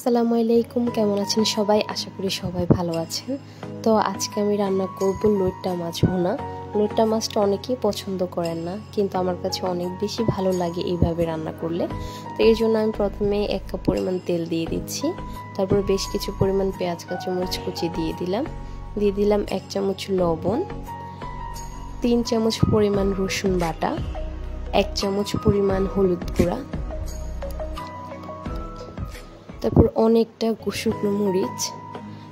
আসসালামু আলাইকুম, কেমন আছেন সবাই? আশা করি সবাই ভালো আছেন। তো আজকে আমি রান্না করব লইট্টা মাছ ভুনা। লইট্টা মাছটা অনেকেই পছন্দ করেন না, কিন্তু আমার কাছে অনেক বেশি ভালো লাগে এইভাবে রান্না করলে। তো এই জন্য আমি প্রথমে 1 কাপ পরিমাণ তেল দিয়ে দিচ্ছি। তারপর বেশ কিছু পরিমাণ পেঁয়াজ কাঁচামরিচ কুচি দিয়ে দিলাম 1 চামচ লবণ, 3 চামচ পরিমাণ রসুন বাটা, 1 চামচ পরিমাণ হলুদ গুঁড়া, তারপর অনেকটা শুকনো মরিচ,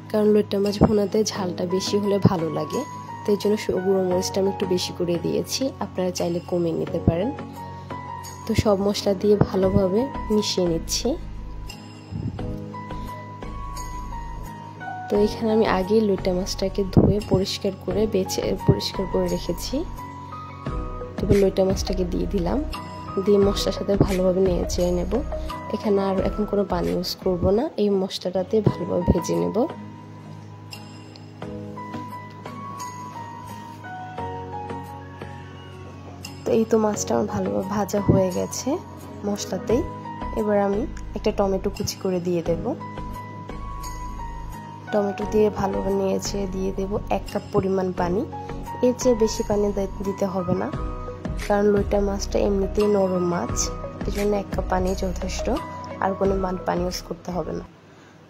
কারণ লইট্টা মাছ ভুনাতে ঝালটা বেশি হলে ভালো লাগে। তো এই জন্য গুঁড়ো মরিচটা আমি একটু বেশি করে দিয়েছি, আপনারা চাইলে কমিয়ে নিতে পারেন। তো সব মশলা দিয়ে ভালোভাবে মিশিয়ে নিচ্ছি। তো এখানে আমি আগেই লইট্টা মাছটাকে ধুয়ে পরিষ্কার করে রেখেছি। তারপর লইট্টা মাছটাকে দিয়ে দিলাম, দিয়ে মশলার সাথে ভালোভাবে নেড়ে নেব। এখানে আর এখন কোনো পানি ইউজ করব না, এই মশলাটাতে ভালোভাবে ভেজে নেব। তো এই তো মাছটা আমার ভালোভাবে ভাজা হয়ে গেছে মশলাতেই। এবার আমি একটা টমেটো কুচি করে দিয়ে দেব। টমেটো দিয়ে ভালোভাবে নেড়ে দিয়ে দেব 1 কাপ পরিমাণ পানি। এর চেয়ে বেশি পানি দিতে হবে না, কারণ লইট্টা মাছটা এমনিতেই নরম মাছ, এই জন্য 1 কাপ পানি যথেষ্ট, আর কোনো পানি ইউজ করতে হবে না।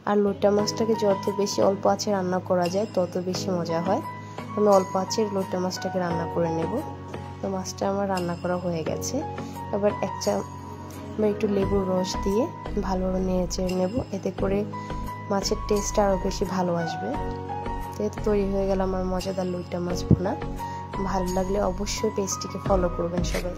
আর লইট্টা মাছটাকে যত বেশি অল্প আঁচে রান্না করা যায় তত বেশি মজা হয়। আমি অল্প আঁচে লইট্টা মাছটাকে রান্না করে নেব। তো মাছটা আমার রান্না করা হয়ে গেছে। এবার একটু লেবুর রস দিয়ে ভালোভাবে নেড়ে নেব, এতে করে মাছের টেস্টটা আরও বেশি ভালো আসবে। তো এতে তৈরি হয়ে গেল আমার মজাদার লইট্টা মাছ ভুনা। ভালো লাগলে অবশ্যই পেজটিকে ফলো করবেন সবাই।